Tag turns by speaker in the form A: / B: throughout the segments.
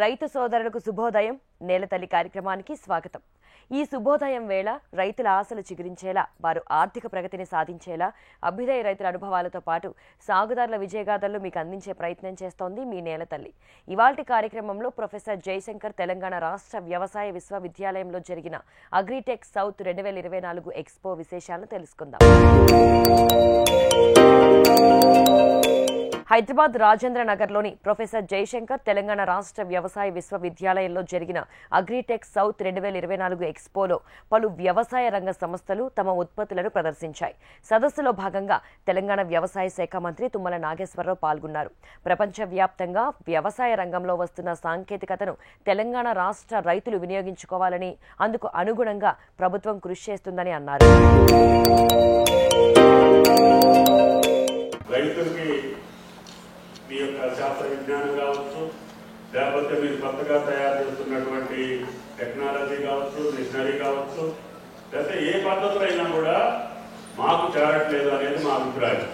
A: రైతు సోదరులకు శుభోదయం నేలతల్లి కార్యక్రమానికి స్వాగతం. ఈ శుభోదయం వేళ రైతుల ఆశలు చిగురించేలా, వారు ఆర్థిక ప్రగతిని సాధించేలా అభ్యుదయ రైతుల అనుభవాలతో పాటు సాగుదారుల విజయగాథలు మీకు అందించే ప్రయత్నం చేస్తోంది మీ నేలతల్లి. ఇవాల్టి కార్యక్రమంలో ప్రొఫెసర్ జయశంకర్ తెలంగాణ రాష్ట్ర వ్యవసాయ విశ్వవిద్యాలయంలో జరిగిన అగ్రిటెక్ సౌత్ 2024 ఎక్స్పో విశేషాలను తెలుసుకుందాం. హైదరాబాద్ రాజేంద్ర నగర్లోని ప్రొఫెసర్ జయశంకర్ తెలంగాణ రాష్ట్ర వ్యవసాయ విశ్వవిద్యాలయంలో జరిగిన అగ్రిటెక్ సౌత్ 2024 ఎక్స్పోలో పలు వ్యవసాయ రంగ సంస్థలు తమ ఉత్పత్తులను ప్రదర్శించాయి. సదస్సులో భాగంగా తెలంగాణ వ్యవసాయ శాఖ మంత్రి తుమ్మల నాగేశ్వరరావు పాల్గొన్నారు. ప్రపంచవ్యాప్తంగా వ్యవసాయ రంగంలో వస్తున్న సాంకేతికతను తెలంగాణ రాష్ట్ర రైతులు వినియోగించుకోవాలని, అందుకు అనుగుణంగా ప్రభుత్వం కృషి చేస్తుందని అన్నారు.
B: మీ యొక్క శాస్త్ర విజ్ఞానం కావచ్చు, లేకపోతే మీరు కొత్తగా తయారు చేస్తున్నటువంటి టెక్నాలజీ కావచ్చు, మిషనరీ కావచ్చు, లేకపోతే ఏ పద్ధతులు అయినా కూడా మాకు చేరట్లేదు అనేది మా అభిప్రాయం.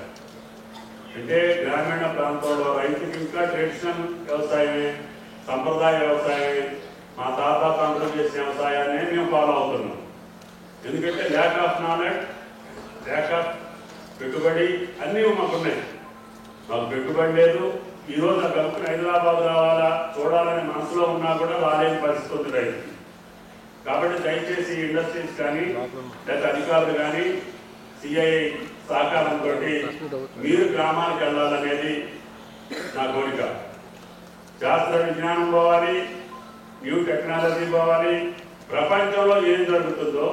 B: అంటే గ్రామీణ ప్రాంతంలో రైతుకి ఇంకా ట్రెడిషనల్ వ్యవసాయమే, సంప్రదాయ వ్యవసాయమే, మా తాతలు చేసే వ్యవసాయాన్ని మేము ఫాలో అవుతున్నాం. ఎందుకంటే lack of knowledge, lack of పెట్టుబడి అన్నీ మాకున్నాయి. మాకు పెట్టుబడి లేదు. ఈరోజు ఆ గమని హైదరాబాద్ రావాలా, చూడాలని మనసులో ఉన్నా కూడా రాలేని పరిస్థితి ఉంది రైతు. కాబట్టి దయచేసి ఇండస్ట్రీస్ కానీ లేదా అధికారులు కానీ సిఐ సహకారంతో మీరు గ్రామానికి వెళ్ళాలనేది నా కోరిక. శాస్త్ర విజ్ఞానం పోవాలి, న్యూ టెక్నాలజీ పోవాలి. ప్రపంచంలో ఏం జరుగుతుందో,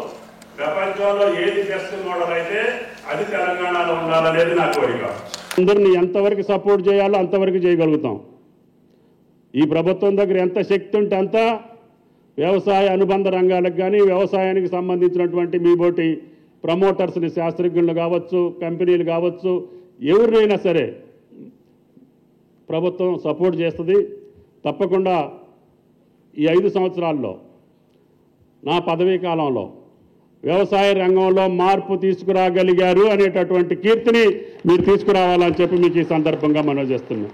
B: ప్రపంచంలో ఏది బెస్ట్ మోడల్ అయితే అది తెలంగాణలో ఉండాలనేది నా కోరిక. అందరినీ ఎంతవరకు సపోర్ట్ చేయాలో అంతవరకు చేయగలుగుతాం. ఈ ప్రభుత్వం దగ్గర ఎంత శక్తి ఉంటే అంత వ్యవసాయ అనుబంధ రంగాలకు కానీ, వ్యవసాయానికి సంబంధించినటువంటి మీ బోటి ప్రమోటర్స్ని, శాస్త్రజ్ఞులు కావచ్చు, కంపెనీలు కావచ్చు, ఎవరినైనా సరే ప్రభుత్వం సపోర్ట్ చేస్తుంది. తప్పకుండా ఈ 5 సంవత్సరాల్లో నా పదవీ కాలంలో వ్యవసాయ రంగంలో మార్పు తీసుకురాగలిగారు అనేటటువంటి కీర్తిని మీరు తీసుకురావాలని చెప్పి మీకు ఈ సందర్భంగా మనవి చేస్తున్నాం.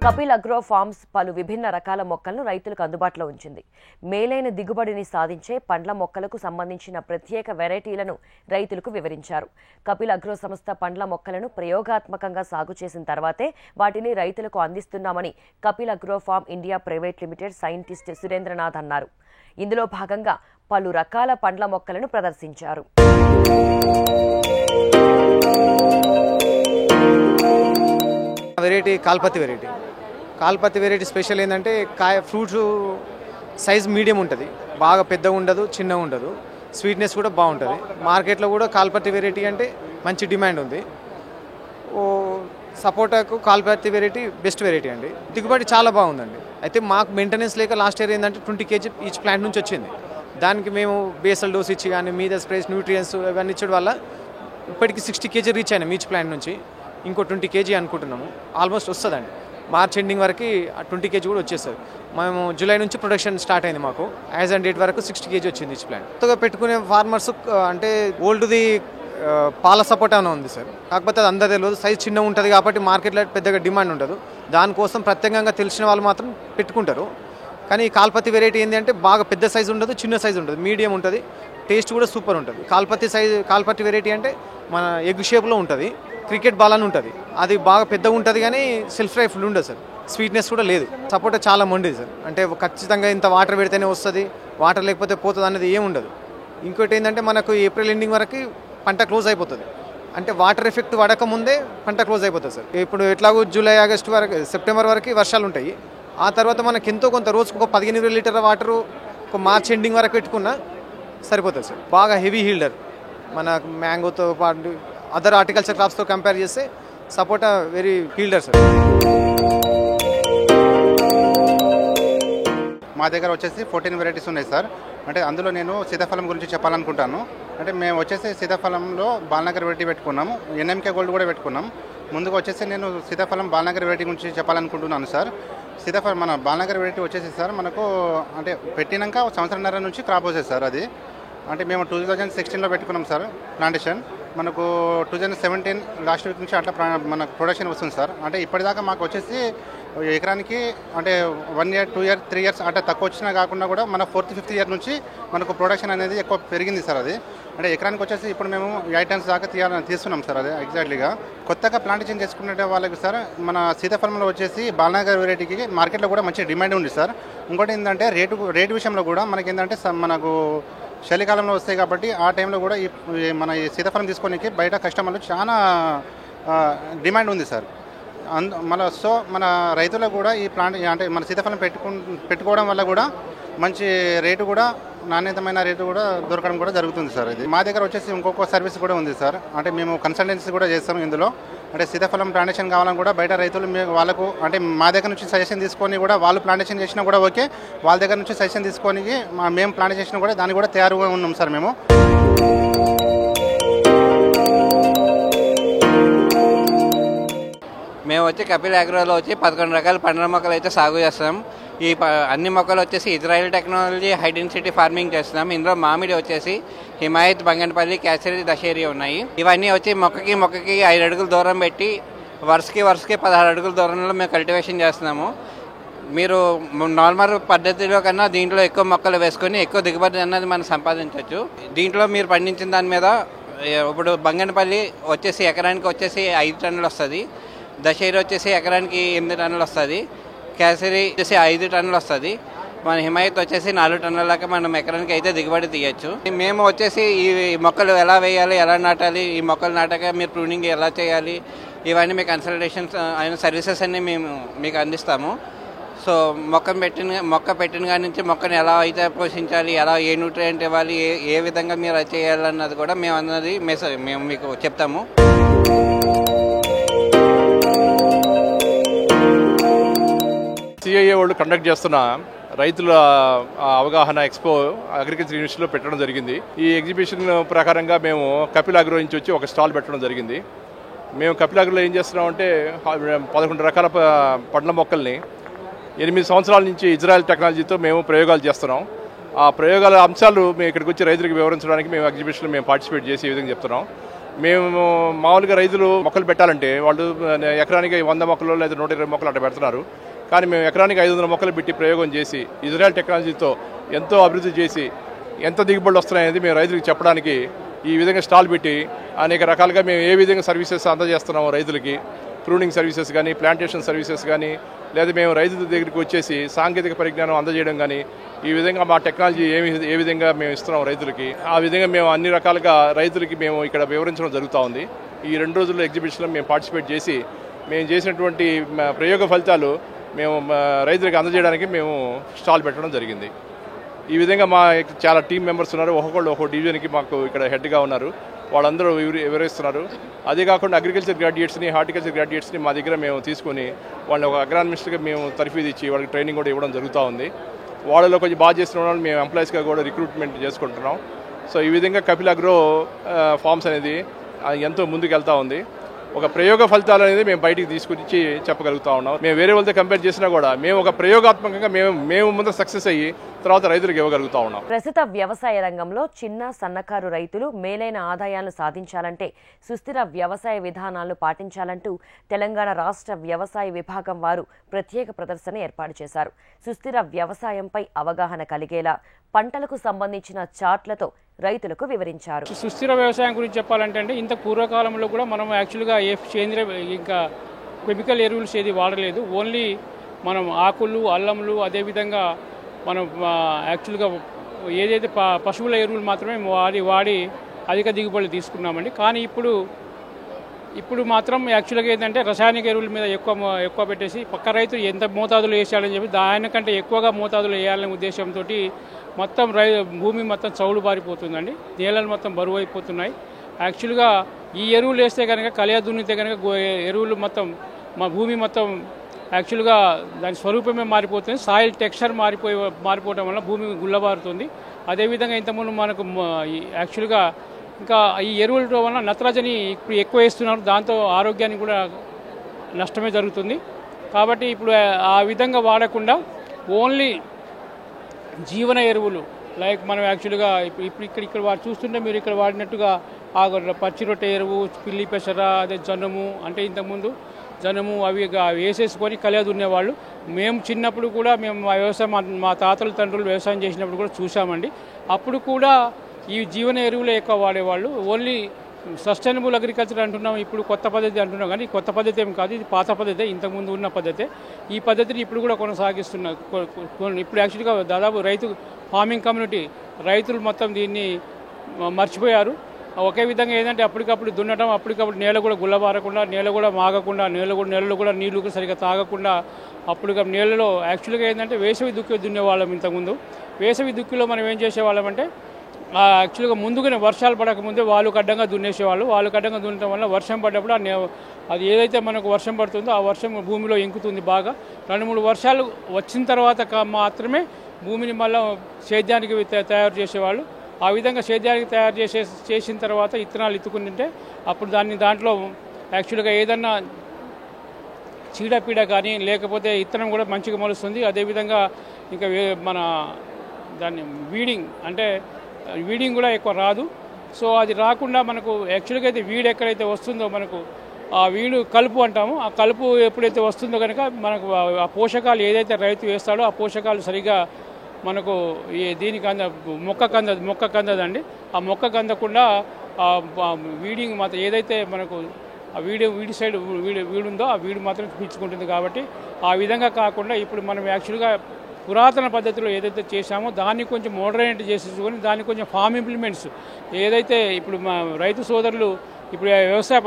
A: కపిల్ అగ్రో ఫార్మ్స్ పలు విభిన్న రకాల మొక్కలను రైతులకు అందుబాటులో ఉంచింది. మేలైన దిగుబడిని సాధించే పండ్ల మొక్కలకు సంబంధించిన ప్రత్యేక వెరైటీలను రైతులకు వివరించారు. కపిల్ అగ్రో సంస్థ పండ్ల మొక్కలను ప్రయోగాత్మకంగా సాగు చేసిన తర్వాతే వాటిని రైతులకు అందిస్తున్నామని Kapil agro farm India private limited scientist Surendranath అన్నారు. ఇందులో భాగంగా పలు రకాల పండ్ల మొక్కలను ప్రదర్శించారు.
C: వెరైటీ కాల్పత్తి వెరైటీ స్పెషల్ ఏంటంటే ఫ్రూట్స్ సైజ్ మీడియం ఉంటుంది, బాగా పెద్దగా ఉండదు, చిన్నగా ఉండదు, స్వీట్నెస్ కూడా బాగుంటుంది. మార్కెట్లో కూడా కాల్పత్తి వెరైటీ అంటే మంచి డిమాండ్ ఉంది. సపోటాకు కాల్పత్తి వెరైటీ బెస్ట్ వెరైటీ అండి. దిగుబడి చాలా బాగుందండి. అయితే మాకు మెయింటెనెన్స్ లేక లాస్ట్ ఇయర్ ఏంటంటే 20 kg ఈచ్ ప్లాంట్ నుంచి వచ్చింది. దానికి మేము బేసల్ డోస్ ఇచ్చి కానీ మీద స్ప్రేస్, న్యూట్రియన్స్ ఇవన్నీ ఇచ్చడం వల్ల ఇప్పటికి 60 kg రీచ్ అయినాం ఈచ్ ప్లాంట్ నుంచి. ఇంకో 20 kg అనుకుంటున్నాము. ఆల్మోస్ట్ వస్తుందండి. మార్చ్ ఎండింగ్ వరకు 20 kg కూడా వచ్చేస్తుంది. మేము జూలై నుంచి ప్రొడక్షన్ స్టార్ట్ అయింది. మాకు యాజ్ అండ్ డేట్ వరకు 60 kg వచ్చింది ఈచ్ ప్లాంట్. కొత్తగా పెట్టుకునే ఫార్మర్స్ అంటే ఓల్డ్ది పాల సపోటా అని ఉంది సార్. కాకపోతే అది అందరూ తెలియదు, సైజ్ చిన్న ఉంటుంది కాబట్టి మార్కెట్లో పెద్దగా డిమాండ్ ఉండదు. దానికోసం ప్రత్యేకంగా తెలిసిన వాళ్ళు మాత్రం పెట్టుకుంటారు. కానీ ఈ కాల్పత్తి వెరైటీ ఏంటి అంటే బాగా పెద్ద సైజు ఉండదు, చిన్న సైజు ఉంటుంది, మీడియం ఉంటుంది, టేస్ట్ కూడా సూపర్ ఉంటుంది. కాల్పత్తి వెరైటీ అంటే మన ఎగ్ షేప్లో ఉంటుంది, క్రికెట్ బాల్ అని ఉంటుంది. అది బాగా పెద్దగా ఉంటుంది కానీ సెల్ఫ్ లైఫ్ ఉండదు సార్. స్వీట్నెస్ కూడా లేదు. సపోటా చాలా మొండిది సార్. అంటే ఖచ్చితంగా ఇంత వాటర్ పెడితేనే వస్తుంది, వాటర్ లేకపోతే పోతుంది అనేది ఏమి ఉండదు. ఇంకోటి ఏంటంటే మనకు ఏప్రిల్ ఎండింగ్ వరకు పంట క్లోజ్ అయిపోతుంది. అంటే వాటర్ ఎఫెక్ట్ పడక ముందే పంట క్లోజ్ అయిపోతుంది సార్. ఇప్పుడు ఎట్లాగో జూలై, ఆగస్టు వరకు, సెప్టెంబర్ వరకు వర్షాలు ఉంటాయి. ఆ తర్వాత మనకి ఎంతో కొంత రోజుకు ఒక 15 లీటర్ల వాటరు ఒక మార్చ్ ఎండింగ్ వరకు పెట్టుకున్నా సరిపోతుంది సార్. బాగా హెవీ హీల్డర్. మన మ్యాంగోతో పాటు అదర్ హార్టికల్చర్ క్రాప్స్తో కంపేర్ చేస్తే సపోటా వెరీ హీల్డర్ సార్.
D: మా దగ్గర వచ్చేసి 14 వెరైటీస్ ఉన్నాయి సార్. అంటే అందులో నేను సీతాఫలం గురించి చెప్పాలనుకుంటాను. అంటే మేము వచ్చేసి సీతాఫలంలో బాలనగర్ వెరైటీ పెట్టుకున్నాము, ఎన్ఎంకే గోల్డ్ కూడా పెట్టుకున్నాం. ముందుగా వచ్చేసి నేను సీతాఫలం బాలనగర్ వెరైటీ గురించి చెప్పాలనుకుంటున్నాను సార్. సీతాఫలం మన బాలనగర్ వెరైటీ వచ్చేసి సార్ మనకు అంటే పెట్టినాక 1.5 సంవత్సరం నుంచి క్రాప్ వచ్చేది సార్. అది అంటే మేము 2016లో పెట్టుకున్నాం సార్ ప్లాంటేషన్. మనకు 2017 లాస్ట్ వీక్ నుంచి అట్లా మనకు ప్రొడక్షన్ వస్తుంది సార్. అంటే ఇప్పటిదాకా మాకు వచ్చేసి ఎకరానికి అంటే 1 year 2 year 3 years అట్లా తక్కువ వచ్చినా కాకుండా కూడా మన 4th 5th year నుంచి మనకు ప్రొడక్షన్ అనేది ఎక్కువ పెరిగింది సార్. అది అంటే ఎకరానికి వచ్చేసి ఇప్పుడు మేము 8 tons దాకా తీస్తున్నాం సార్. అది ఎగ్జాక్ట్లీగా కొత్తగా ప్లాంటేషన్ చేసుకునే వాళ్ళకి సార్ మన సీతాఫలంలో వచ్చేసి బాలనగర్ వెరైటీకి మార్కెట్లో కూడా మంచి డిమాండ్ ఉంది సార్. ఇంకోటి ఏంటంటే రేటు విషయంలో కూడా మనకి ఏంటంటే మనకు చలికాలంలో వస్తాయి కాబట్టి ఆ టైంలో కూడా మన ఈ సీతాఫలం తీసుకోనికి బయట కస్టమర్లు చాలా డిమాండ్ ఉంది సార్. మన రైతులకు కూడా ఈ ప్లాంట్ అంటే మన సీతాఫలం పెట్టుకోవడం వల్ల కూడా మంచి రేటు కూడా నాణ్యతమైన రేటు కూడా దొరకడం కూడా జరుగుతుంది సార్. ఇది మా దగ్గర వచ్చేసి ఇంకొక సర్వీస్ కూడా ఉంది సార్. అంటే మేము కన్సల్టెన్సీ కూడా చేస్తాం ఇందులో. అంటే సీతాఫలం ప్లాంటేషన్ కావాలని కూడా బయట రైతులు వాళ్ళకు అంటే మా దగ్గర నుంచి సజెషన్ తీసుకొని కూడా వాళ్ళు ప్లాంటేషన్ చేసినా కూడా ఓకే, వాళ్ళ దగ్గర నుంచి సజెషన్ తీసుకొని మేము ప్లాంటేషన్ చేసినా కూడా దాన్ని కూడా తయారుగా ఉన్నాం సార్ మేము.
E: మేము వచ్చి కపిల్ అగ్రోలో వచ్చి 11 రకాల పండ్ల మొక్కలు అయితే సాగు చేస్తాం. ఈ అన్ని మొక్కలు వచ్చేసి Israel technology high density farming చేస్తున్నాం. ఇందులో మామిడి వచ్చేసి హిమాయత్, బంగన్పల్లి, కేసరి, దశేరి ఉన్నాయి. ఇవన్నీ వచ్చి మొక్కకి 5 అడుగుల దూరం పెట్టి వరుసకి 16 అడుగుల దూరంలో మేము కల్టివేషన్ చేస్తున్నాము. మీరు నార్మల్ పద్ధతిలో కన్నా దీంట్లో ఎక్కువ మొక్కలు వేసుకొని ఎక్కువ దిగుబడి అన్నది మనం సంపాదించవచ్చు. దీంట్లో మీరు పండించిన దాని మీద ఇప్పుడు బంగన్పల్లి వచ్చేసి ఎకరానికి వచ్చేసి 5 టన్నులు వస్తుంది, దశేరి వచ్చేసి ఎకరానికి 8 టన్నులు వస్తుంది, కేసరి వచ్చేసి 5 టన్నులు వస్తుంది, మన హిమాయత్ వచ్చేసి 4 టన్నుల దాకా మనం ఎకరానికి అయితే దిగుబడి తీయచ్చు. మేము వచ్చేసి ఈ మొక్కలు ఎలా వేయాలి, ఎలా నాటాలి, ఈ మొక్కలు నాటాక మీరు ప్రూనింగ్ ఎలా చేయాలి, ఇవన్నీ మీ కన్సల్టేషన్స్ అయిన సర్వీసెస్ అన్నీ మేము మీకు అందిస్తాము. సో మొక్క పెట్టిన కాడి నుంచి మొక్కను ఎలా అయితే పోషించాలి, ఎలా ఏ న్యూట్రియంట్ ఇవ్వాలి, ఏ విధంగా మీరు అది చేయాలన్నది కూడా మేము అన్నది మేము మీకు చెప్తాము.
F: సిఐఏ వాళ్ళు కండక్ట్ చేస్తున్న రైతుల అవగాహన ఎక్స్పో అగ్రికల్చర్ యూనివర్సిటీలో పెట్టడం జరిగింది. ఈ ఎగ్జిబిషన్ ప్రకారంగా మేము కపిల్ అగ్రో నుంచి వచ్చి ఒక స్టాల్ పెట్టడం జరిగింది. మేము కపిల్ అగ్రోలో ఏం చేస్తున్నామంటే 11 రకాల పండ్ల మొక్కల్ని 8 సంవత్సరాల నుంచి ఇజ్రాయెల్ టెక్నాలజీతో మేము ప్రయోగాలు చేస్తున్నాం. ఆ ప్రయోగాల అంశాలు మేము ఇక్కడికి వచ్చి రైతులకు వివరించడానికి మేము ఎగ్జిబిషన్లో మేము పార్టిసిపేట్ చేసి ఈ విధంగా చెప్తున్నాం. మేము మామూలుగా రైతులు మొక్కలు పెట్టాలంటే వాళ్ళు ఎకరానికి 100 మొక్కలు లేదా 120 మొక్కలు అట్లా పెడుతున్నారు. కానీ మేము ఎకరానికి 500 మొక్కలు పెట్టి ప్రయోగం చేసి ఇజ్రాయెల్ టెక్నాలజీతో ఎంతో అభివృద్ధి చేసి ఎంత దిగుబడులు వస్తున్నాయనేది మేము రైతులకు చెప్పడానికి ఈ విధంగా స్టాల్ పెట్టి అనేక రకాలుగా మేము ఏ విధంగా సర్వీసెస్ అందజేస్తున్నాము రైతులకి, ప్రూనింగ్ సర్వీసెస్ కానీ, ప్లాంటేషన్ సర్వీసెస్ కానీ, లేదా మేము రైతుల దగ్గరికి వచ్చేసి సాంకేతిక పరిజ్ఞానం అందజేయడం కానీ, ఈ విధంగా మా టెక్నాలజీ ఏ విధంగా మేము ఇస్తున్నాం రైతులకి, ఆ విధంగా మేము అన్ని రకాలుగా రైతులకి మేము ఇక్కడ వివరించడం జరుగుతూ ఉంది. ఈ 2 రోజుల ఎగ్జిబిషన్లో మేము పార్టిసిపేట్ చేసి మేము చేసినటువంటి ప్రయోగ ఫలితాలు మేము రైతులకు అందజేయడానికి మేము స్టాల్ పెట్టడం జరిగింది. ఈ విధంగా మా చాలా టీం మెంబర్స్ ఉన్నారు. ఒక్కొక్క డివిజన్కి మాకు ఇక్కడ హెడ్గా ఉన్నారు. వాళ్ళందరూ వివరిస్తున్నారు. అదే కాకుండా అగ్రికల్చర్ గ్రాడ్యుయేట్స్ని, హార్టికల్చర్ గ్రాడ్యుయేట్స్ని మా దగ్గర మేము తీసుకొని వాళ్ళని ఒక అగ్రానమిస్ట్గా మేము తరఫీదు ఇచ్చి వాళ్ళకి ట్రైనింగ్ కూడా ఇవ్వడం జరుగుతూ ఉంది. వాళ్ళలో కొంచెం బాగా చేస్తున్న వాళ్ళని మేము ఎంప్లాయీస్గా కూడా రిక్రూట్మెంట్ చేసుకుంటున్నాం. సో ఈ విధంగా కపిల్ అగ్రో ఫార్మ్స్ అనేది ఎంతో ముందుకు వెళ్తూ ఉంది. ఒక ప్రయోగ ఫలితాలు అనేది మేము బయటికి తీసుకొచ్చి చెప్పగలుగుతా ఉన్నాం. మేము వేరే వాళ్ళతో కంపేర్ చేసినా కూడా మేము ఒక ప్రయోగాత్మకంగా మేము ముందు సక్సెస్ అయ్యి తర్వాత రైతులకు ఇవ్వగలుగుతా ఉన్నాం.
A: ప్రస్తుత వ్యవసాయ రంగంలో చిన్న సన్నకారు రైతులు మేలైన ఆదాయాలను సాధించాలంటే సుస్థిర వ్యవసాయ విధానాలను పాటించాలంటూ తెలంగాణ రాష్ట్ర వ్యవసాయ విభాగం వారు ప్రత్యేక ప్రదర్శన ఏర్పాటు చేశారు. సుస్థిర వ్యవసాయంపై అవగాహన కలిగేలా పంటలకు సంబంధించిన చార్ట్లతో రైతులకు వివరించారు.
G: సుస్థిర వ్యవసాయం గురించి చెప్పాలంటే ఇంత పూర్వకాలంలో కూడా మనం యాక్చువల్గా సేంద్రియ ఇంకా కెమికల్ ఎరువులు ఏది వాడలేదు. ఓన్లీ మనం ఆకులు, అల్లములు, అదేవిధంగా మనం యాక్చువల్గా ఏదైతే పశువుల ఎరువులు మాత్రమే వాడి అధిక దిగుబడులు తీసుకున్నామండి. కానీ ఇప్పుడు మాత్రం యాక్చువల్గా ఏంటంటే రసాయనిక ఎరువుల మీద ఎక్కువ పెట్టేసి పక్క రైతు ఎంత మోతాదులు వేసేయాలని చెప్పి దానికంటే ఎక్కువగా మోతాదులు వేయాలనే ఉద్దేశంతో మొత్తం భూమి మొత్తం చౌడు బారిపోతుందండి. నేలలు మొత్తం బరువు అయిపోతున్నాయి. యాక్చువల్గా ఈ ఎరువులు వేస్తే కనుక కలియ దున్నితే కనుక ఎరువులు మొత్తం మా భూమి మొత్తం యాక్చువల్గా దాని స్వరూపమే మారిపోతుంది. సాయిల్ టెక్స్చర్ మారిపోవడం వల్ల భూమి గుల్లబారుతుంది. అదేవిధంగా ఇంతకుముందు మనకు యాక్చువల్గా ఇంకా ఈ ఎరువుల వల్ల నత్రజని ఇప్పుడు ఎక్కువ వేస్తున్నారు. దాంతో ఆరోగ్యానికి కూడా నష్టమే జరుగుతుంది. కాబట్టి ఇప్పుడు ఆ విధంగా వాడకుండా ఓన్లీ జీవన ఎరువులు లైక్ మనం యాక్చువల్గా ఇప్పుడు ఇక్కడ చూస్తుంటే మీరు ఇక్కడ వాడినట్టుగా ఆ పచ్చి రొట్టె ఎరువు, పిల్లి పెసర, అదే జనుము, అంటే ఇంతకుముందు జనుము అవి వేసేసుకొని కలియ దున్నేవాళ్ళు. మేము చిన్నప్పుడు కూడా మేము వ్యవసాయం మా తాతల తండ్రులు వ్యవసాయం చేసినప్పుడు కూడా చూసామండి. అప్పుడు కూడా ఈ జీవన ఎరువులే ఎక్కువ వాడేవాళ్ళు. ఓన్లీ సస్టైనబుల్ అగ్రికల్చర్ అంటున్నాం, ఇప్పుడు కొత్త పద్ధతి అంటున్నాం, కానీ కొత్త పద్ధతి ఏం కాదు, ఇది పాత పద్ధతే, ఇంతకుముందు ఉన్న పద్ధతే. ఈ పద్ధతిని ఇప్పుడు కూడా కొనసాగిస్తున్నారు. ఇప్పుడు యాక్చువల్గా దాదాపు ఫార్మింగ్ కమ్యూనిటీ రైతులు మొత్తం దీన్ని మర్చిపోయారు. ఒకే విధంగా ఏంటంటే అప్పటికప్పుడు దున్నటం, అప్పటికప్పుడు నేల కూడా గుల్లబారకుండా, నేల కూడా మాగకుండా, నేలలో కూడా నీళ్లు సరిగ్గా తాగకుండా, అప్పటికప్పుడు నేలలో యాక్చువల్గా ఏంటంటే వేసవి దుక్కి దున్నేవాళ్ళం ఇంతకుముందు. వేసవి దుక్కిలో మనం ఏం చేసేవాళ్ళం అంటే యాక్చువల్గా ముందుగానే వర్షాలు పడకముందే వాళ్ళు కడ్డంగా దున్నేసేవాళ్ళు. వాళ్ళు కడ్డంగా దున్నడం వల్ల వర్షం పడ్డప్పుడు అది ఏదైతే మనకు వర్షం పడుతుందో ఆ వర్షం భూమిలో ఇంకుతుంది బాగా. 2-3 వర్షాలు వచ్చిన తర్వాత మాత్రమే భూమిని మళ్ళీ సేద్యానికి తయారు చేసేవాళ్ళు. ఆ విధంగా సేద్యానికి తయారు చేసిన తర్వాత విత్తనాలు ఎత్తుకుంటుంటే అప్పుడు దాంట్లో యాక్చువల్గా ఏదన్నా చీడపీడ కానీ లేకపోతే విత్తనం కూడా మంచిగా మొలుస్తుంది. అదేవిధంగా ఇంకా మన దాన్ని వీడింగ్ కూడా ఎక్కువ రాదు. సో అది రాకుండా మనకు యాక్చువల్గా అయితే వీడు ఎక్కడైతే వస్తుందో మనకు ఆ వీడు కలుపు అంటాము. ఆ కలుపు ఎప్పుడైతే వస్తుందో కనుక మనకు ఆ పోషకాలు ఏదైతే రైతు వేస్తాడో ఆ పోషకాలు సరిగా మనకు దీనికి మొక్క కందదండి. ఆ మొక్క కందకుండా వీడింగ్ మాత్రం ఏదైతే మనకు ఆ వీడి సైడ్ వీడుందో ఆ వీడు మాత్రం పీల్చుకుంటుంది. కాబట్టి ఆ విధంగా కాకుండా ఇప్పుడు మనం యాక్చువల్గా పురాతన పద్ధతిలో ఏదైతే చేశామో దాన్ని కొంచెం మోడర్నైజ్ చేసేసుకొని దాన్ని కొంచెం ఫామ్ ఇంప్లిమెంట్స్ ఏదైతే ఇప్పుడు మా రైతు సోదరులు ఇప్పుడు వ్యవసాయ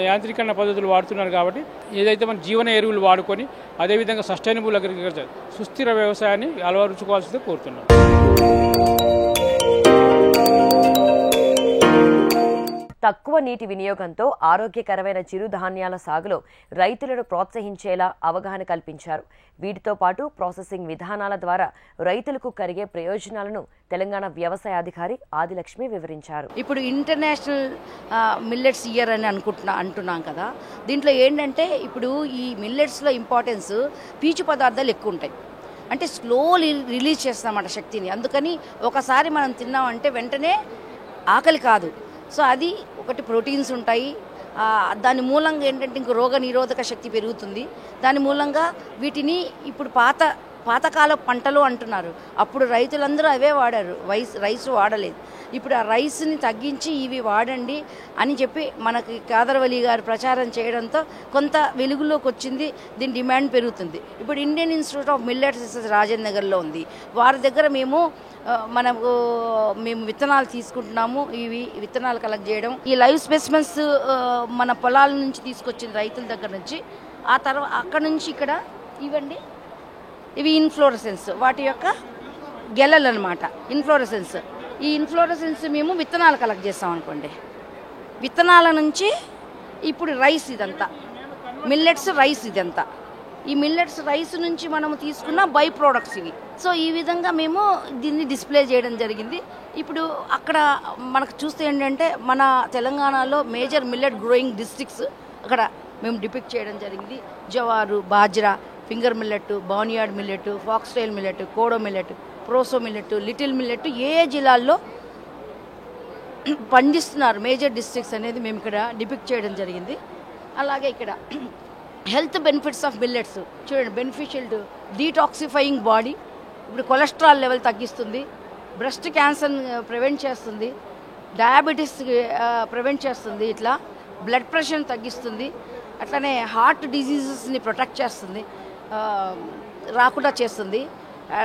G: యాంత్రీకరణ పద్ధతులు వాడుతున్నారు. కాబట్టి ఏదైతే మన జీవన ఎరువులు వాడుకొని అదేవిధంగా సస్టైనబుల్ అగ్రికల్చర్ సుస్థిర వ్యవసాయాన్ని అలవరుచుకోవాల్సిందే కోరుతున్నాం.
A: తక్కువ నీటి వినియోగంతో ఆరోగ్యకరమైన చిరుధాన్యాల సాగులో రైతులను ప్రోత్సహించేలా అవగాహన కల్పించారు. వీటితో పాటు ప్రాసెసింగ్ విధానాల ద్వారా రైతులకు కలిగే ప్రయోజనాలను తెలంగాణ వ్యవసాయ అధికారి ఆదిలక్ష్మి వివరించారు.
H: ఇప్పుడు ఇంటర్నేషనల్ మిల్లెట్స్ ఇయర్ అని అంటున్నాం కదా, దీంట్లో ఏంటంటే ఇప్పుడు ఈ మిల్లెట్స్లో ఇంపార్టెన్స్ పీచు పదార్థాలు ఎక్కువ ఉంటాయి. అంటే స్లో రిలీజ్ చేస్తామన్నమాట శక్తిని. అందుకని ఒకసారి మనం తిన్నామంటే వెంటనే ఆకలి కాదు. సో అది ఒకటి ప్రోటీన్స్ ఉంటాయి. దాని మూలంగా ఏంటంటే ఇంకో రోగ నిరోధక శక్తి పెరుగుతుంది. దాని మూలంగా వీటిని ఇప్పుడు పాతకాల పంటలు అంటున్నారు. అప్పుడు రైతులందరూ అవే వాడారు, రైస్ వాడలేదు. ఇప్పుడు ఆ రైస్ని తగ్గించి ఇవి వాడండి అని చెప్పి మనకి కాదర్వలి గారు ప్రచారం చేయడంతో కొంత వెలుగులోకి వచ్చింది. దీని డిమాండ్ పెరుగుతుంది. ఇప్పుడు Indian institute of millets Rajendra నగర్లో ఉంది. వారి దగ్గర మేము విత్తనాలు తీసుకుంటున్నాము. ఇవి విత్తనాలు కలెక్ట్ చేయడం, ఈ లైవ్ స్పెసిమెన్స్ మన పొలాల నుంచి తీసుకొచ్చిన రైతుల దగ్గర నుంచి, ఆ తర్వాత అక్కడ నుంచి ఇక్కడ ఇవి ఇన్ఫ్లోరసెన్స్, వాటి యొక్క గెలలు అనమాట ఇన్ఫ్లోరసెన్స్. ఈ ఇన్ఫ్లోరసెన్స్ మేము విత్తనాలు కలెక్ట్ చేస్తాం అనుకోండి. విత్తనాల నుంచి ఇప్పుడు రైస్ ఇదంతా మిల్లెట్స్ రైస్ ఇదంతా ఈ మిల్లెట్స్ రైస్ నుంచి మనము తీసుకున్న బై ప్రోడక్ట్స్ ఇవి. సో ఈ విధంగా మేము దీన్ని డిస్ప్లే చేయడం జరిగింది. ఇప్పుడు అక్కడ మనకు చూస్తే ఏంటంటే మన తెలంగాణలో మేజర్ మిల్లెట్ గ్రోయింగ్ డిస్ట్రిక్ట్స్ అక్కడ మేము డిపిక్ట్ చేయడం జరిగింది. Jowar, bajra, finger millet, barnyard millet, foxtail millet, kodo millet, proso millet, little millet ఏ జిల్లాల్లో పండిస్తున్నారు మేజర్ డిస్ట్రిక్ట్స్ అనేది మేము ఇక్కడ డిపిక్ట్ చేయడం జరిగింది. అలాగే ఇక్కడ హెల్త్ బెనిఫిట్స్ ఆఫ్ మిల్లెట్స్ చూడండి. బెనిఫిషియల్ టు డీటాక్సిఫైయింగ్ బాడీ, ఇప్పుడు కొలెస్ట్రాల్ లెవెల్ తగ్గిస్తుంది, బ్రెస్ట్ క్యాన్సర్ ప్రివెంట్ చేస్తుంది, డయాబెటీస్ ప్రివెంట్ చేస్తుంది, ఇట్లా బ్లడ్ ప్రెషర్ని తగ్గిస్తుంది, అట్లనే హార్ట్ డిజీజెస్ని ప్రొటెక్ట్ చేస్తుంది, రాకుండా చేస్తుంది,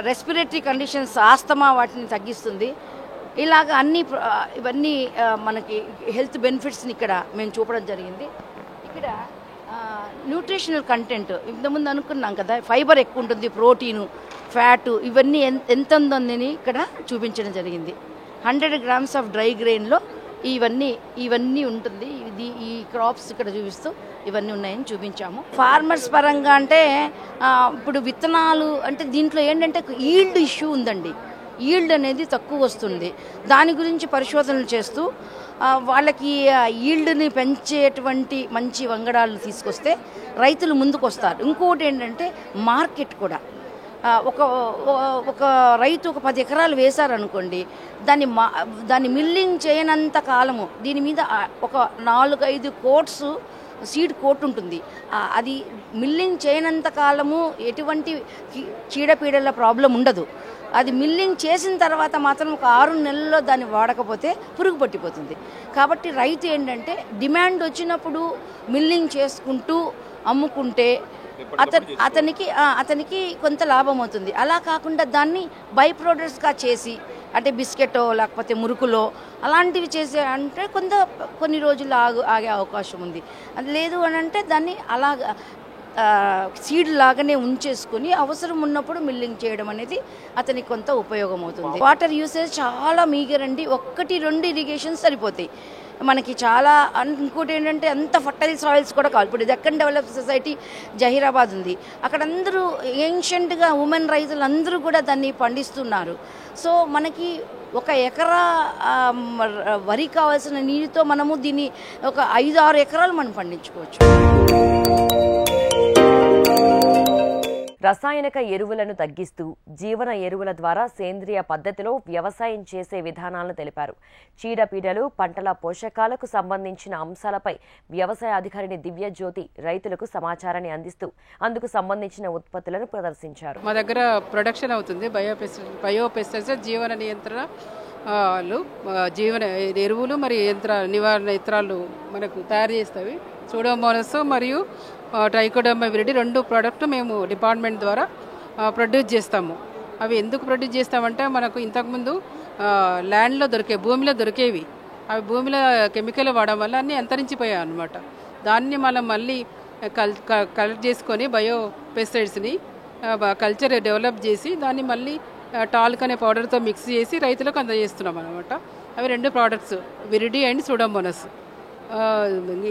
H: రెస్పిరేటరీ కండిషన్స్ ఆస్తమా వాటిని తగ్గిస్తుంది. ఇలాగ ఇవన్నీ మనకి హెల్త్ బెనిఫిట్స్ని ఇక్కడ మేము చూపడం జరిగింది. ఇక్కడ న్యూట్రిషనల్ కంటెంట్ ఇంతకుముందు అనుకున్నాం కదా, ఫైబర్ ఎక్కువ ఉంటుంది, ప్రోటీను, ఫ్యాటు ఇవన్నీ ఎంత ఉందని ఇక్కడ చూపించడం జరిగింది. 100 grams ఆఫ్ డ్రై గ్రెయిన్లో ఇవన్నీ ఉంటుంది. ఈ క్రాప్స్ ఇక్కడ చూపిస్తూ ఇవన్నీ ఉన్నాయని చూపించాము. ఫార్మర్స్ పరంగా అంటే ఇప్పుడు విత్తనాలు అంటే దీంట్లో ఏంటంటే ఈల్డ్ ఇష్యూ ఉందండి. ఈల్డ్ అనేది తక్కువ వస్తుంది. దాని గురించి పరిశోధనలు చేస్తూ వాళ్ళకి ఈల్డ్ని పెంచేటువంటి మంచి వంగడాలను తీసుకొస్తే రైతులు ముందుకు వస్తారు. ఇంకోటి ఏంటంటే మార్కెట్ కూడా ఒక రైతు ఒక 10 ఎకరాలు వేశారనుకోండి, దాన్ని మిల్లింగ్ చేయనంత కాలము దీని మీద ఒక 4-5 కోట్స్ సీడ్ కోట్ ఉంటుంది. అది మిల్లింగ్ చేయనంత కాలము ఎటువంటి చీడపీడల ప్రాబ్లం ఉండదు. అది మిల్లింగ్ చేసిన తర్వాత మాత్రం ఒక 6 నెలల్లో దాన్ని వాడకపోతే పురుగు పట్టిపోతుంది. కాబట్టి రైతు ఏంటంటే డిమాండ్ వచ్చినప్పుడు మిల్లింగ్ చేసుకుంటూ అమ్ముకుంటే అతనికి కొంత లాభం అవుతుంది. అలా కాకుండా దాన్ని బై ప్రొడక్ట్స్గా చేసి అంటే బిస్కెటో లేకపోతే మురుకులో అలాంటివి చేసే అంటే కొన్ని రోజులు ఆగే అవకాశం ఉంది. అది లేదు అని అంటే దాన్ని అలాగా సీడ్ లాగానే ఉంచేసుకుని అవసరం ఉన్నప్పుడు మిల్లింగ్ చేయడం అనేది అతనికి కొంత ఉపయోగం అవుతుంది. వాటర్ యూసేజ్ చాలా మీగర్ అండి. 1-2 ఇరిగేషన్ సరిపోతాయి మనకి. చాలా ఇంకోటి ఏంటంటే అంత ఫర్టైల్ సాయిల్స్ కూడా కావాలి. ఇప్పుడు దక్కన్ డెవలప్ సొసైటీ జహీరాబాద్ ఉంది, అక్కడ అందరూ ఏన్షియంట్గా ఉమెన్ రైతులు అందరూ కూడా దాన్ని పండిస్తున్నారు. సో మనకి 1 ఎకరా వరి కావాల్సిన నీరుతో మనము దీన్ని ఒక 5-6 ఎకరాలు మనం పండించుకోవచ్చు.
A: రసాయనిక ఎరువులను తగ్గిస్తూ జీవన ఎరువుల ద్వారా సేంద్రియ పద్ధతిలో వ్యవసాయం చేసే విధానాలను తెలిపారు. చీడపీడలు, పంటల పోషకాలకు సంబంధించిన అంశాలపై వ్యవసాయ అధికారిని దివ్యజ్యోతి రైతులకు సమాచారాన్ని అందిస్తూ అందుకు సంబంధించిన ఉత్పత్తులను ప్రదర్శించారు.
I: మా దగ్గర ప్రొడక్షన్ అవుతుంది బయోపెస్టిసైడ్స్, జీవన నియంత్రణ జీవన ఎరువులు మరియు నివారణ యంత్రాలు మనకు తయారు చేస్తాయి. సూడోమోనాస్ మరియు ట్రైకోడర్మా విరిడి 2 ప్రోడక్ట్ మేము డిపార్ట్మెంట్ ద్వారా ప్రొడ్యూస్ చేస్తాము. అవి ఎందుకు ప్రొడ్యూస్ చేస్తామంటే మనకు ఇంతకుముందు ల్యాండ్లో భూమిలో దొరికేవి, అవి భూమిలో కెమికల్ వాడడం వల్ల అన్నీ అంతరించిపోయాయి అన్నమాట. దాన్ని మనం మళ్ళీ కలెక్ట్ చేసుకొని బయో పెస్టిసైడ్స్ని కల్చర్ డెవలప్ చేసి దాన్ని మళ్ళీ టాల్క్ అనే పౌడర్తో మిక్స్ చేసి రైతులకు అందజేస్తున్నాం అనమాట. అవి 2 ప్రోడక్ట్స్ విరిడి అండ్ సూడోమోనాస్.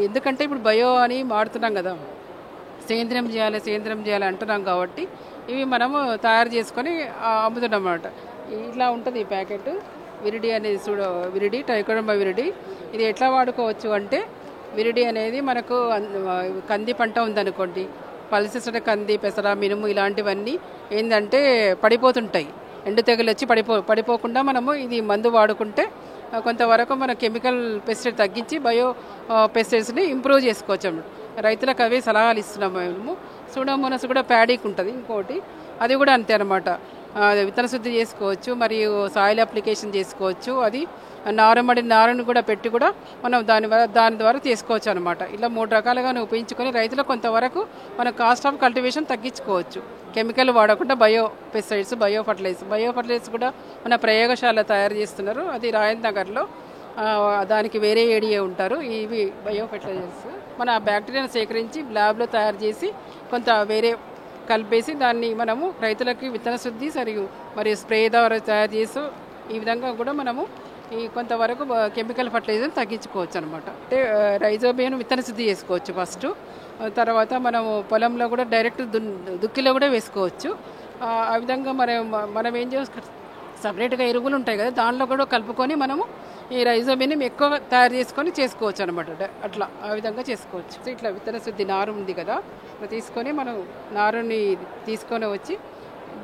I: ఎందుకంటే ఇప్పుడు బయో అని వాడుతున్నాం కదా, సేంద్రియం చేయాలి అంటున్నాం కాబట్టి ఇవి మనము తయారు చేసుకొని అమ్ముతున్నాం అన్నమాట. ఇట్లా ఉంటుంది ఈ ప్యాకెట్. విరిడి అనేది విరిడి ట్రైకోడర్మా విరిడి. ఇది ఎట్లా వాడుకోవచ్చు అంటే విరిడి అనేది మనకు కంది పంట ఉందనుకోండి, పల్సెస్ అంటే కంది, పెసర, మినుము ఇలాంటివన్నీ ఏంటంటే పడిపోతుంటాయి. ఎండు తెగులు వచ్చి పడిపోకుండా మనము ఇది మందు వాడుకుంటే కొంతవరకు మన కెమికల్ పెస్టిసైడ్ తగ్గించి బయో పెస్టిసైడ్స్ని ఇంప్రూవ్ చేసుకోవచ్చు అన్నమాట. రైతులకు అవే సలహాలు ఇస్తున్నాము మేము. సూడోమోనాస్ కూడా ప్యాడీకి ఉంటుంది ఇంకోటి, అది కూడా అంతే అనమాట. విత్తన శుద్ధి చేసుకోవచ్చు మరియు సాయిల్ అప్లికేషన్ చేసుకోవచ్చు. అది నారును కూడా పెట్టి కూడా మనం దాని ద్వారా చేసుకోవచ్చు అనమాట. ఇలా 3 రకాలుగా ఉపయోగించుకొని రైతులకు కొంతవరకు మన కాస్ట్ ఆఫ్ కల్టివేషన్ తగ్గించుకోవచ్చు. కెమికల్ వాడకుండా బయో పెస్టిసైడ్స్, బయో ఫర్టిలైజర్స్ కూడా మన ప్రయోగశాల తయారు చేస్తున్నారు. అది రాయల్ నగర్లో. దానికి వేరే ఏడియా ఉంటారు. ఇవి బయో ఫర్టిలైజర్స్ మన బ్యాక్టీరియాను సేకరించి ల్యాబ్లో తయారు చేసి కొంత వేరే కలిపేసి దాన్ని మనము రైతులకి విత్తన శుద్ధి మరియు స్ప్రే ద్వారా తయారు చేసి ఈ విధంగా కూడా మనము ఈ కొంతవరకు కెమికల్ ఫర్టిలైజర్ తగ్గించుకోవచ్చు అనమాట. అంటే రైజోబియం విత్తన శుద్ధి చేసుకోవచ్చు ఫస్ట్. తర్వాత మనము పొలంలో కూడా డైరెక్ట్ దుక్కిలో కూడా వేసుకోవచ్చు. ఆ విధంగా మనం ఏం చేసుకో సపరేట్గా ఎరువులు ఉంటాయి కదా, దాంట్లో కూడా కలుపుకొని మనము ఈ రైజోబియం ఎక్కువ తయారు చేసుకోవచ్చు అనమాట. అట్లా ఆ విధంగా చేసుకోవచ్చు. ఇట్లా విత్తన శుద్ధి నారు ఉంది కదా, తీసుకొని మనం నారుని తీసుకొని వచ్చి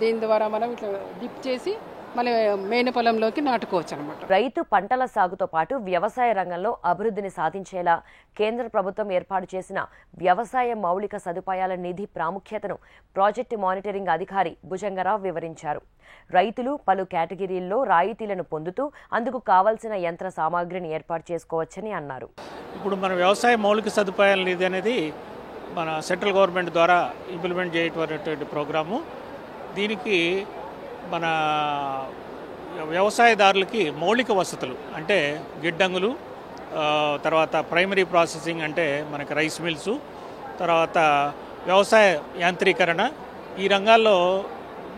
I: దీని ద్వారా మనం ఇట్లా డిప్ చేసి మళ్ళీ మెయిన్ పొలంలోకి నాటుకోవచ్చు అనమాట.
A: రైతు పంటల సాగుతో పాటు వ్యవసాయ రంగంలో అభివృద్ధిని సాధించేలా కేంద్ర ప్రభుత్వం ఏర్పాటు చేసిన వ్యవసాయ మౌలిక సదుపాయాల నిధి ప్రాముఖ్యతను ప్రాజెక్టు మానిటరింగ్ అధికారి భుజంగరావు వివరించారు. రైతులు పలు కేటగిరీల్లో రాయితీలను పొందుతూ అందుకు కావాల్సిన యంత్ర సామాగ్రిని ఏర్పాటు చేసుకోవచ్చని అన్నారు.
J: ఇప్పుడు మన వ్యవసాయ మౌలిక సదుపాయాల నిధి అనేది మన సెంట్రల్ గవర్నమెంట్ ద్వారా ఇంప్లిమెంట్ చేయటువంటి ప్రోగ్రాము. దీనికి మన వ్యవసాయదారులకి మౌలిక వసతులు అంటే గిడ్డంగులు, తర్వాత ప్రైమరీ ప్రాసెసింగ్ అంటే మనకి రైస్ మిల్స్, తర్వాత వ్యవసాయ యాంత్రీకరణ, ఈ రంగాల్లో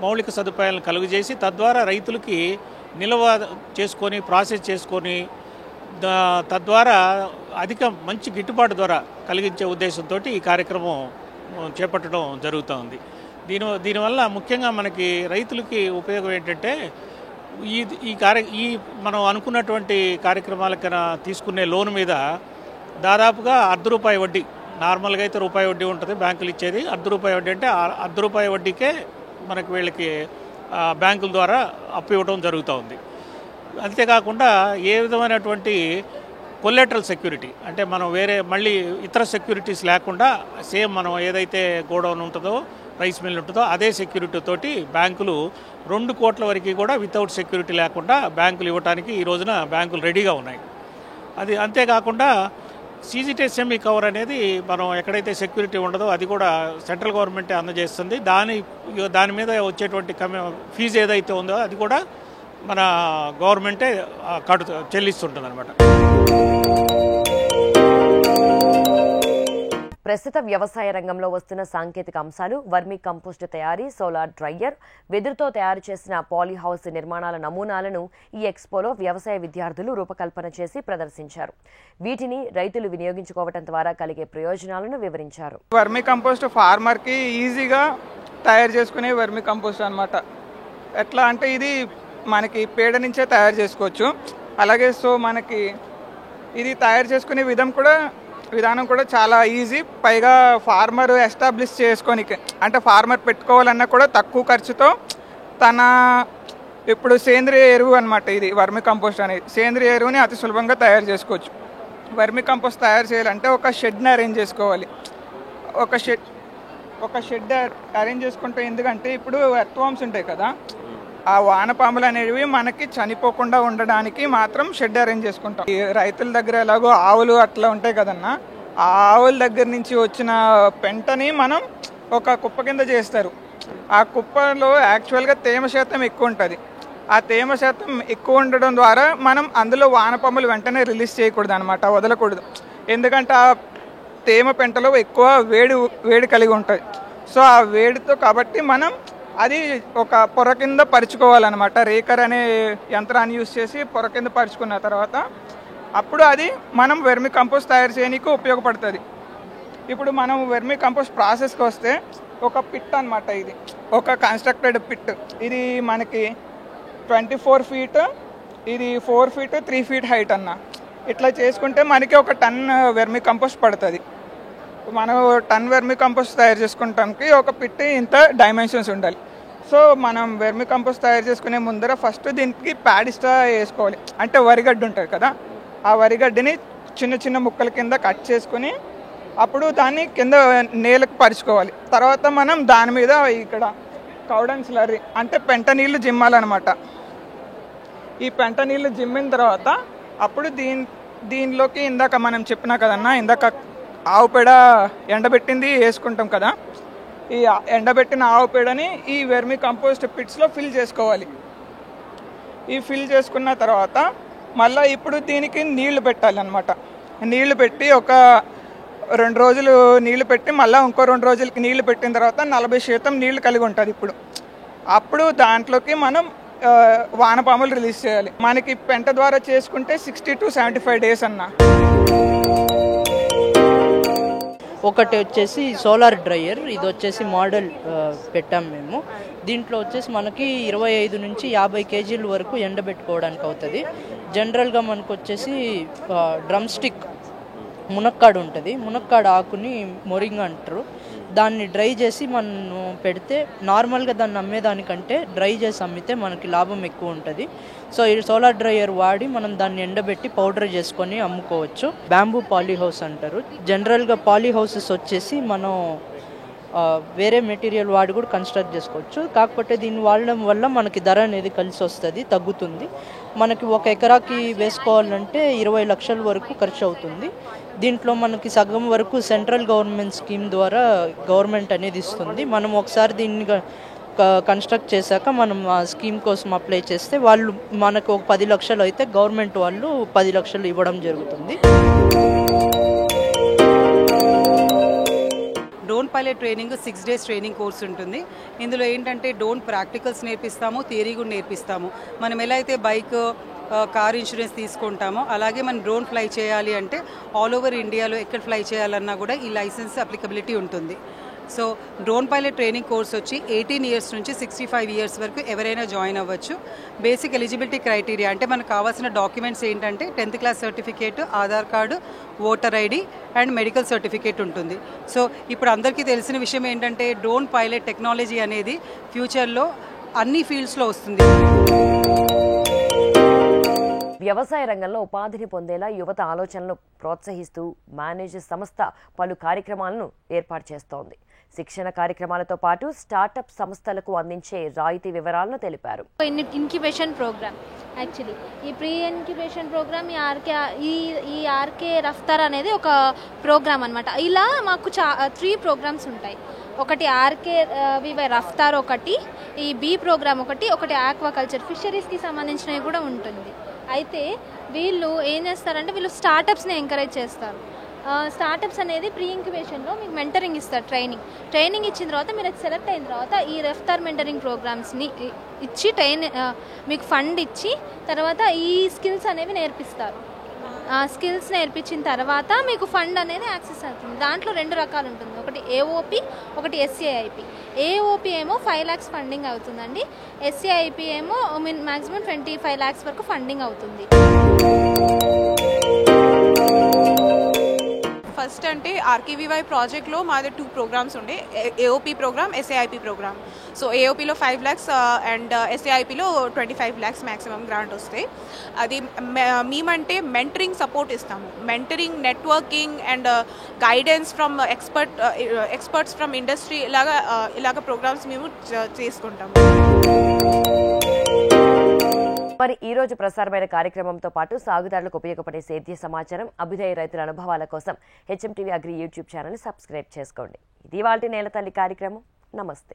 J: మౌలిక సదుపాయాలను కలుగజేసి తద్వారా రైతులకి నిల్వ చేసుకొని ప్రాసెస్ చేసుకొని తద్వారా మంచి గిట్టుబాటు ధర కలిగించే ఉద్దేశంతో ఈ కార్యక్రమం చేపట్టడం జరుగుతోంది. దీనివల్ల ముఖ్యంగా మనకి రైతులకి ఉపయోగం ఏంటంటే ఈ మనం అనుకున్నటువంటి కార్యక్రమాలకైనా తీసుకునే లోన్ మీద దాదాపుగా ₹1 వడ్డీ, నార్మల్గా అయితే ₹1 వడ్డీ ఉంటుంది బ్యాంకులు ఇచ్చేది. ₹1 వడ్డీ అంటే ₹1 వడ్డీకే మనకి వీళ్ళకి బ్యాంకుల ద్వారా అప్పు ఇవ్వడం జరుగుతూ ఉంది. అంతేకాకుండా ఏ విధమైనటువంటి కొలెటరల్ సెక్యూరిటీ అంటే మనం వేరే మళ్ళీ ఇతర సెక్యూరిటీస్ లేకుండా సేమ్ మనం ఏదైతే గోడౌన్ ఉంటుందో రైస్ మిల్ ఉంటుందో అదే సెక్యూరిటీ తోటి బ్యాంకులు 2 కోట్ల వరకు కూడా వితౌట్ సెక్యూరిటీ లేకుండా బ్యాంకులు ఇవ్వడానికి ఈ రోజున బ్యాంకులు రెడీగా ఉన్నాయి. అది అంతేకాకుండా CGTSME కవర్ అనేది మనం ఎక్కడైతే సెక్యూరిటీ ఉండదో అది కూడా సెంట్రల్ గవర్నమెంటే అందజేస్తుంది. దాని మీద వచ్చేటువంటి ఫీజు ఏదైతే ఉందో అది కూడా మన గవర్నమెంటే చెల్లిస్తుంటుంది అనమాట.
A: ప్రస్తుత వ్యవసాయ రంగంలో వస్తున్న సాంకేతిక అంశాలు, వర్మీ కంపోస్ట్ తయారీ, సోలార్ డ్రైయర్, వెదురుతో తయారు చేసిన పాలీహౌస్ నిర్మాణాల నమూనాలను ఈ ఎక్స్పోలో వ్యవసాయ విద్యార్థులు రూపకల్పన చేసి ప్రదర్శించారు. వీటిని రైతులు వినియోగించుకోవడం ద్వారా కలిగే ప్రయోజనాలను వివరించారు.
K: వర్మీ కంపోస్ట్ ఫార్మర్కి ఈజీగా తయారు చేసుకునే వర్మీ కంపోస్ట్ అనమాట. ఎట్లా అంటే ఇది మనకి పేడ నుంచే తయారు చేసుకోవచ్చు. అలాగే మనకి ఇది తయారు చేసుకునే విధానం కూడా చాలా ఈజీ. పైగా ఫార్మర్ ఎస్టాబ్లిష్ చేసుకోనికి అంటే ఫార్మర్ పెట్టుకోవాలన్నా కూడా తక్కువ ఖర్చుతో ఇప్పుడు సేంద్రియ ఎరువు అనమాట. ఇది వర్మీ కంపోస్ట్ అనేది సేంద్రియ ఎరువుని అతి సులభంగా తయారు చేసుకోవచ్చు. వర్మీ కంపోస్ట్ తయారు చేయాలంటే ఒక షెడ్ని అరేంజ్ చేసుకోవాలి. ఒక షెడ్ అరేంజ్ చేసుకుంటే ఎందుకంటే ఇప్పుడు ఎర్త్వామ్స్ ఉంటాయి కదా, ఆ వానపాములు అనేవి మనకి చనిపోకుండా ఉండడానికి మాత్రం షెడ్ అరేంజ్ చేసుకుంటాం. ఈ రైతుల దగ్గర ఎలాగో ఆవులు అట్లా ఉంటాయి కదన్నా, ఆ ఆవుల దగ్గర నుంచి వచ్చిన పెంటని మనం ఒక కుప్ప కింద చేస్తారు. ఆ కుప్పలో యాక్చువల్గా తేమ శాతం ఎక్కువ ఉంటుంది. ఆ తేమ శాతం ఎక్కువ ఉండడం ద్వారా మనం అందులో వానపాములు వెంటనే రిలీజ్ చేయకూడదు అనమాట, వదలకూడదు. ఎందుకంటే ఆ తేమ పెంటలో ఎక్కువ వేడి కలిగి ఉంటుంది. సో ఆ వేడితో కాబట్టి మనం అది ఒక పొర కింద పరుచుకోవాలన్నమాట. రేకర్ అనే యంత్రాన్ని యూజ్ చేసి పొర కింద పరుచుకున్న తర్వాత అప్పుడు అది మనం వెర్మి కంపోస్ట్ తయారు చేయడానికి ఉపయోగపడుతుంది. ఇప్పుడు మనం వెర్మి కంపోస్ట్ ప్రాసెస్కి వస్తే ఒక పిట్ అనమాట. ఇది ఒక కన్స్ట్రక్టెడ్ పిట్. ఇది మనకి 24 feet, ఇది 4 feet 3 feet హైట్ అన్న. ఇట్లా చేసుకుంటే మనకి 1 ton వెర్మి కంపోస్ట్ పడుతుంది. మనం టన్ వెర్మి కంపోస్ట్ తయారు చేసుకుంటానికి ఒక పిట్ ఇంత డైమెన్షన్స్ ఉండాలి. సో మనం వెర్మి కంపోస్ట్ తయారు చేసుకునే ముందర ఫస్ట్ దీనికి ప్యాడిస్టా వేసుకోవాలి. అంటే వరిగడ్డి ఉంటుంది కదా, ఆ వరిగడ్డిని చిన్న చిన్న ముక్కల కింద కట్ చేసుకుని అప్పుడు దాన్ని కింద నేలకు పరుచుకోవాలి. తర్వాత మనం దాని మీద ఇక్కడ కౌడంగ్ స్లర్రీ అంటే పెంట నీళ్ళు జిమ్మాలన్నమాట. ఈ పెంట నీళ్ళు జిమ్మిన తర్వాత అప్పుడు దీనిలోకి ఇందాక మనం చెప్పినా కదన్నా, ఇందాక ఆవు పేడ ఎండబెట్టింది వేసుకుంటాం కదా, ఈ ఎండబెట్టిన ఆవు పేడని ఈ వెర్మి కంపోస్ట్ పిట్స్లో ఫిల్ చేసుకోవాలి. ఈ ఫిల్ చేసుకున్న తర్వాత మళ్ళీ ఇప్పుడు దీనికి నీళ్లు పెట్టాలన్నమాట. నీళ్లు పెట్టి ఒక 2 రోజులు నీళ్లు పెట్టి మళ్ళీ ఇంకో 2 రోజులకి నీళ్లు పెట్టిన తర్వాత 40% నీళ్లు కలిగి ఉంటుంది. అప్పుడు దాంట్లోకి మనం వానపాములు రిలీజ్ చేయాలి. మనకి పెంట ద్వారా చేసుకుంటే 60 to 75 days అన్న.
L: ఒకటి వచ్చేసి సోలార్ డ్రైయర్, ఇది వచ్చేసి మోడల్ పెట్టాం మేము. దీంట్లో వచ్చేసి మనకి 25 నుంచి 50 kg వరకు ఎండబెట్టుకోవడానికి అవుతుంది. జనరల్గా మనకు వచ్చేసి డ్రమ్ స్టిక్ మునక్కాడు ఉంటుంది, మునక్కాడు ఆకుని మొరింగ్ అంటారు. దాన్ని డ్రై చేసి మనం పెడితే నార్మల్గా దాన్ని అమ్మేదానికంటే డ్రై చేసి అమ్మితే మనకి లాభం ఎక్కువ ఉంటుంది. సో ఈ సోలార్ డ్రైయర్ వాడి మనం దాన్ని ఎండబెట్టి పౌడర్ చేసుకొని అమ్ముకోవచ్చు. బ్యాంబూ పాలీహౌస్ అంటారు. జనరల్గా పాలీహౌసెస్ వచ్చేసి మనం వేరే మెటీరియల్ వాడి కూడా కన్స్ట్రక్ట్ చేసుకోవచ్చు. కాకపోతే దీన్ని వాడడం వల్ల మనకి ధర అనేది కలిసి వస్తుంది, తగ్గుతుంది. మనకి 1 ఎకరాకి వేసుకోవాలంటే 20 లక్షల వరకు ఖర్చు అవుతుంది. దీంట్లో మనకి సగం వరకు సెంట్రల్ గవర్నమెంట్ స్కీమ్ ద్వారా గవర్నమెంట్ అనేది ఇస్తుంది. మనం ఒకసారి దీన్ని కన్స్ట్రక్ట్ చేశాక మనం ఆ స్కీమ్ కోసం అప్లై చేస్తే వాళ్ళు మనకు 10 లక్షలు అయితే గవర్నమెంట్ వాళ్ళు 10 లక్షలు ఇవ్వడం జరుగుతుంది.
M: Drone pilot training 6 days training course ఉంటుంది. ఇందులో ఏంటంటే డ్రోన్ ప్రాక్టికల్స్ నేర్పిస్తాము, థియరీ కూడా నేర్పిస్తాము. మనం ఎలా అయితే బైక్, కార్ ఇన్సూరెన్స్ తీసుకుంటామో అలాగే మనం డ్రోన్ ఫ్లై చేయాలి అంటే ఆల్ ఓవర్ ఇండియాలో ఎక్కడ ఫ్లై చేయాలన్నా కూడా ఈ లైసెన్స్ అప్లికబిలిటీ ఉంటుంది. So drone pilot training course వచ్చి 18 ఇయర్స్ నుంచి 65 ఇయర్స్ వరకు ఎవరైనా జాయిన్ అవ్వచ్చు. బేసిక్ ఎలిజిబిలిటీ క్రైటీరియా అంటే మనకు కావాల్సిన డాక్యుమెంట్స్ ఏంటంటే 10th class certificate, Aadhaar card, voter ID and medical certificate ఉంటుంది. సో ఇప్పుడు అందరికీ తెలిసిన విషయం ఏంటంటే డ్రోన్ పైలట్ టెక్నాలజీ అనేది ఫ్యూచర్లో అన్ని ఫీల్డ్స్లో వస్తుంది.
A: వ్యవసాయ రంగంలో ఉపాధిని పొందేలా యువత ఆలోచనలు ప్రోత్సహిస్తూ మేనేజర్ సంస్థ పలు కార్యక్రమాలను ఏర్పాటు చేస్తోంది. శిక్షణ కార్యక్రమాలతో పాటు స్టార్టప్ సంస్థలకు అందించే రాయితీ వివరాలను తెలిపారు.
N: ఇంక్యుబేషన్ ప్రోగ్రామ్ యాక్చువల్లీ ఈ ప్రీ ఇంక్యుబేషన్ ప్రోగ్రామ్ ఈ ఆర్కే రఫ్తార్ అనేది ఒక ప్రోగ్రామ్ అనమాట. ఇలా మాకు 3 ప్రోగ్రామ్స్ ఉంటాయి. ఒకటి ఆర్కే వివై రఫ్తార్, ఒకటి ఈ బీ ప్రోగ్రామ్, ఒకటి ఆక్వాకల్చర్ ఫిషరీస్కి సంబంధించినవి కూడా ఉంటుంది. అయితే వీళ్ళు ఏం చేస్తారంటే వీళ్ళు స్టార్టప్స్ని ఎంకరేజ్ చేస్తారు. స్టార్టప్స్ అనేది ప్రీ ఇంక్యుబేషన్లో మీకు మెంటరింగ్ ఇస్తారు. ట్రైనింగ్ ఇచ్చిన తర్వాత మీరు సెలెక్ట్ అయిన తర్వాత ఈ రఫ్తార్ మెంటరింగ్ ప్రోగ్రామ్స్ని ఇచ్చి మీకు ఫండ్ ఇచ్చి తర్వాత ఈ స్కిల్స్ అనేవి నేర్పిస్తారు. స్కిల్స్ నేర్పించిన తర్వాత మీకు ఫండ్ అనేది యాక్సెస్ అవుతుంది. దాంట్లో 2 రకాలు ఉంటుంది. ఒకటి ఏఓపి, ఒకటి ఎస్ఏఐపి. ఏఓపి ఏమో 5 lakhs ఫండింగ్ అవుతుందండి. ఎస్ఏఐపి ఏమో మ్యాక్సిమం 25 lakhs వరకు ఫండింగ్ అవుతుంది.
O: ఫస్ట్ అంటే ఆర్కేవీవై ప్రాజెక్ట్లో మాది 2 ప్రోగ్రామ్స్ ఉండే, AOP programme, SAIP programme. So ఏఓపిలో 5 lakhs అండ్ ఎస్ఏఐపిలో 25 lakhs మ్యాక్సిమం గ్రాంట్ వస్తాయి. అది మేమంటే మెంటరింగ్ సపోర్ట్ ఇస్తాము. Mentoring, networking and guidance from experts from industry ఇలాగ ప్రోగ్రామ్స్ మేము చేసుకుంటాము.
A: మరి ఈ రోజు ప్రసారమైన కార్యక్రమంతో పాటు సాగుదారులకు ఉపయోగపడే సేద్య సమాచారం, అభ్యుదయ రైతుల అనుభవాల కోసం హెచ్ఎంటీవీ అగ్రి యూట్యూబ్ ఛానల్ని సబ్స్క్రైబ్ చేసుకోండి. ఇది ఇవాల్టి నేల తల్లి కార్యక్రమం. నమస్తే.